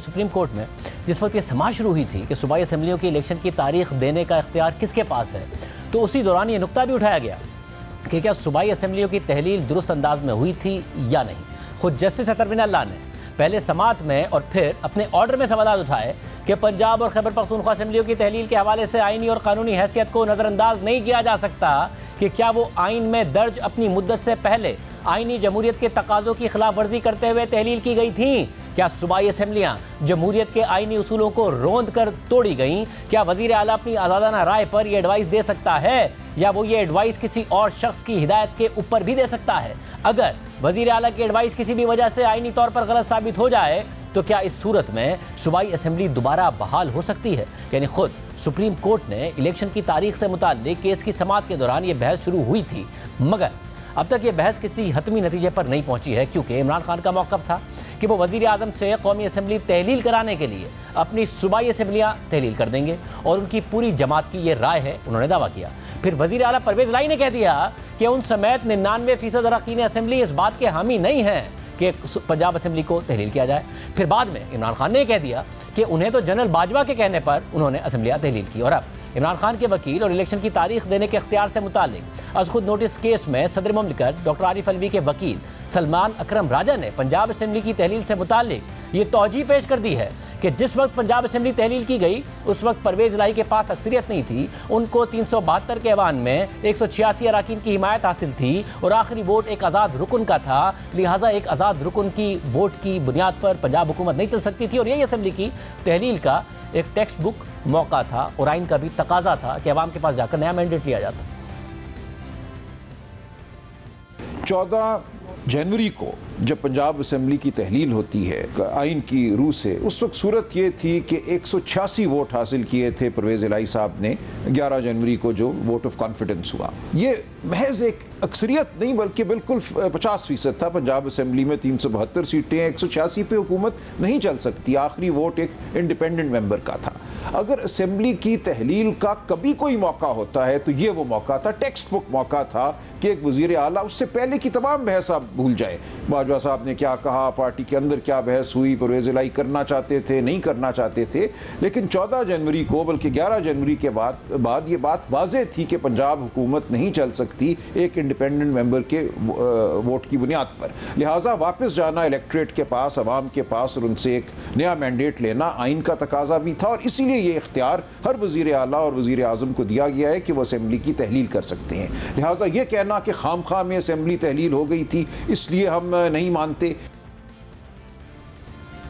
Supreme court में जिस वक्त ये समाज शुरू हुई थी कि सूबाई असम्बलियों की इलेक्शन की तारीख देने का इख्तियार किसके पास है, तो उसी दौरान ये नुक्ता भी उठाया गया कि क्या सूबाई असम्बलियों की तहलील दुरुस्त अंदाज में हुई थी या नहीं। खुद जस्टिस अतर बिन अल्लाह ने पहले समात में और फिर अपने ऑर्डर में सवाल उठाए कि पंजाब और खैबर पख्तूनख्वा असम्बलियों की तहलील के हवाले से आइनी और कानूनी हैसियत को नज़रअंदाज नहीं किया जा सकता कि क्या वो आइन में दर्ज अपनी मुद्दत से पहले आइनी जमहूरियत के तकाज़ों की खिलाफ वर्जी करते हुए तहलील की गई थी। क्या सूबाई असम्बलियाँ जमहूरियत के आइनी उसूलों को रोंद कर तोड़ी गईं? क्या वज़ीर आला अपनी आज़ादाना राय पर यह एडवाइस दे सकता है या वो ये एडवाइस किसी और शख्स की हिदायत के ऊपर भी दे सकता है? अगर वज़ीर आला की एडवाइस किसी भी वजह से आइनी तौर पर गलत साबित हो जाए तो क्या इस सूरत में सूबाई असम्बली दोबारा बहाल हो सकती है? यानी खुद सुप्रीम कोर्ट ने इलेक्शन की तारीख से मुताल्लिक केस की समाअत के दौरान ये बहस शुरू हुई थी, मगर अब तक ये बहस किसी हतमी नतीजे पर नहीं पहुंची है, क्योंकि इमरान खान का मौक़िफ़ था कि वो वज़ीर आज़म से कौमी असम्बली तहलील कराने के लिए अपनी सूबाई असम्बलियाँ तहलील कर देंगे और उनकी पूरी जमात की ये राय है, उन्होंने दावा किया। फिर वज़ीर आला परवेज़ इलाही ने कह दिया कि उन समेत 99% अरकान असम्बली इस बात के हामी नहीं हैं कि पंजाब असम्बली को तहलील किया जाए। फिर बाद में इमरान खान ने कह दिया कि उन्हें तो जनरल बाजवा के कहने पर उन्होंने असम्बलियाँ तहलील की। और अब इमरान खान के वकील और इलेक्शन की तारीख देने के इख्तियार से मुताल्लिक अज़ खुद नोटिस केस में सदर मुमलिकत डॉक्टर आरिफ अलवी के वकील सलमान अकरम राजा ने पंजाब असम्बली की तहलील से मुताल्लिक ये तौजीह पेश कर दी है कि जिस वक्त पंजाब असम्बली तहलील की गई उस वक्त परवेज़ इलाही के पास अक्सरियत नहीं थी, उनको 372 के ऐवान में 186 अराकीन की हिमायत हासिल थी और आखिरी वोट एक आज़ाद रुकन का था, लिहाजा एक आज़ाद रुकन की वोट की बुनियाद पर पंजाब हुकूमत नहीं चल सकती थी और यही असम्बली की तहलील का एक टेक्स्ट बुक मौका था और आइन का भी तकाजा था कि अवाम के पास जाकर नया मैंडेट लिया जाता। 14 जनवरी को जब पंजाब असम्बली की तहलील होती है आइन की रूह से, उस वक्त सूरत ये थी कि 186 वोट हासिल किए थे परवेज़ इलाही साहब ने 11 जनवरी को जो वोट ऑफ कॉन्फिडेंस हुआ। ये महज एक अक्सरियत नहीं बल्कि बिल्कुल 50% था। पंजाब असम्बली में 372 सीटें, 186 पे हुकूमत नहीं चल सकती। आखिरी वोट एक इंडिपेंडेंट मेंबर का था। अगर असम्बली की तहलील का कभी कोई मौका होता है तो ये वो मौका था, टेक्स्ट बुक मौका था कि एक वज़ीर आला उससे पहले की तमाम बहस आप भूल जाए। बाजवा साहब ने क्या कहा, पार्टी के अंदर क्या बहस हुई, परवेज़ इलाही करना चाहते थे नहीं करना चाहते थे, लेकिन 14 जनवरी को बल्कि 11 जनवरी के बाद ये बात वाज़ेह थी कि पंजाब हुकूमत नहीं चल सकती एक इंडिपेंडेंट मेंबर के वोट की बुनियाद पर। लिहाजा वापस जाना इलेक्ट्रेट के पास, अवाम के पास, और उनसे एक नया मैंडेट लेना आइन का तकाजा भी था और इसीलिए ये इख्तियार हर वज़ीर आला और वज़ीर आज़म को दिया गया है कि वो असम्बली की तहलील कर सकते हैं। लिहाजा ये कहना कि खामखा में असम्बली तहलील हो गई थी इसलिए हम नहीं मानते।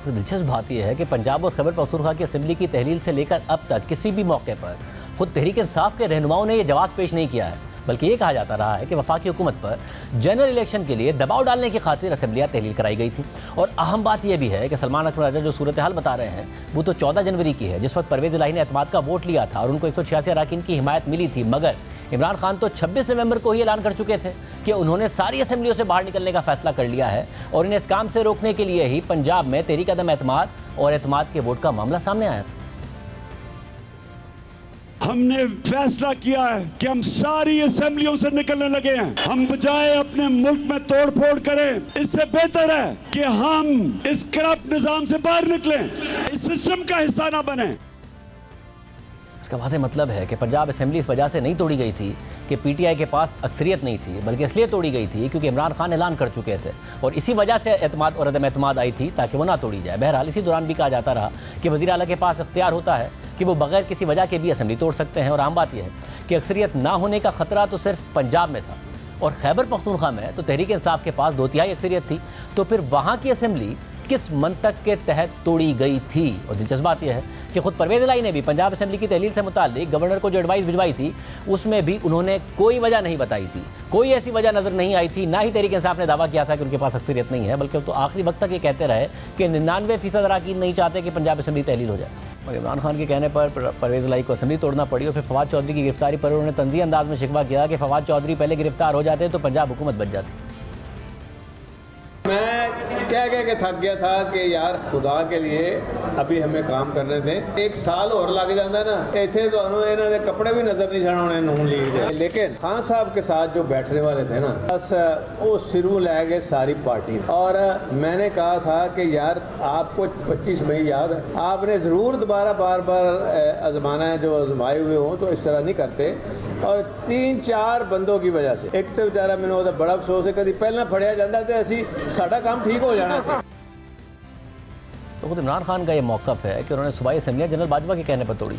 तो दिलचस्प बात यह है कि पंजाब और खैबर पख्तूनख्वा की असम्बली की तहलील से लेकर अब तक किसी भी मौके पर खुद तहरीक इंसाफ के रहनुमाओं ने यह जवाब पेश नहीं किया है, बल्कि ये कहा जाता रहा है कि वफाकी हुकूमत पर जनरल इलेक्शन के लिए दबाव डालने की खातिर असम्बलियाँ तहलील कराई गई थी। और अहम बात यह भी है कि सलमान अकरम राजा जो सूरत हाल बता रहे हैं वो तो 14 जनवरी की है, जिस वक्त परवेज़ इलाही ने एतमाद का वोट लिया था और उनको 186 अराकीन की हिमायत मिली थी, मगर इमरान खान तो 26 नवंबर को ही ऐलान कर चुके थे कि उन्होंने सारी असम्बलियों से बाहर निकलने का फैसला कर लिया है और इन्हें इस काम से रोकने के लिए ही पंजाब में तहरीक अदम एतमाद और एतमाद के वोट का मामला सामने आया था। हमने फैसला किया है कि हम सारी असेंबलियों से निकलने लगे हैं। हम बजाय अपने मुल्क में तोड़ फोड़ करें, इससे बेहतर है कि हम इस करप्ट निजाम से बाहर निकलें, इस सिस्टम का हिस्सा ना बने। इसका वाज़ेह मतलब है कि पंजाब असम्बली इस वजह से नहीं तोड़ी गई थी कि पीटीआई के पास अक्सरियत नहीं थी, बल्कि इसलिए तोड़ी गई थी क्योंकि इमरान खान ऐलान कर चुके थे और इसी वजह से एतमाद और अदम एतमाद आई थी ताकि वो ना तोड़ी जाए। बहरहाल इसी दौरान भी कहा जाता रहा कि वज़ीर आला के पास इख्तियार होता है कि वो बगैर किसी वजह के भी असम्बली तोड़ सकते हैं। और आम बात यह है कि अक्सरियत ना होने का ख़तरा तो सिर्फ पंजाब में था और खैबर पख्तूनख्वा में तो तहरीक इंसाफ के पास 2/3 अक्सरियत थी, तो फिर वहाँ की असम्बली किस मंतक के तहत तोड़ी गई थी। और दिलचस्प बात यह है कि खुद परवेज़ इलाही ने भी पंजाब असम्बली की तहलील से मुताल्लिक गवर्नर को जो एडवाइस भिजवाई थी उसमें भी उन्होंने कोई वजह नहीं बताई थी, कोई ऐसी वजह नज़र नहीं आई थी। ना ही तहरीक इंसाफ ने दावा किया था कि उनके पास अक्सरियत नहीं है, बल्कि तो आखिरी वक्त तक ये कहते रहे कि 99% अरकान नहीं चाहते कि पंजाब असम्बली तहलील हो जाए। और इमरान खान के कहने पर परवेज़ इलाही को असम्बली तोड़ना पड़ी और फिर फवाद चौधरी की गिरफ्तारी पर उन्होंने तंज़ीह अंदाज में शिकवा किया कि फवाद चौधरी पहले गिरफ्तार हो जाते तो पंजाब हुकूमत बच जाती। मैं कह के थक गया था कि यार खुदा के लिए अभी हमें काम करने दें, 1 साल और लग जाता ना इतने तो इन्हों के कपड़े भी नजर नहीं छाने नून लीग दे। लेकिन खान साहब के साथ जो बैठने वाले थे ना, बस वो सिरों ले गए सारी पार्टी। और मैंने कहा था कि यार आपको 25 मई याद है, आपने ज़रूर दोबारा बार बार आजमाना है, जो आजमाए हुए हों तो इस तरह नहीं करते। और 3-4 बंदों की वजह से, एक तो बेचारा मैंने वो बड़ा अफसोस है कभी पहला फड़िया जाता तो असी साडा काम ठीक हो जाना। तो खुद इमरान खान का ये मौक़िफ़ है कि उन्होंने सूबाई असम्बलियाँ जनरल बाजवा के कहने पर तोड़ी।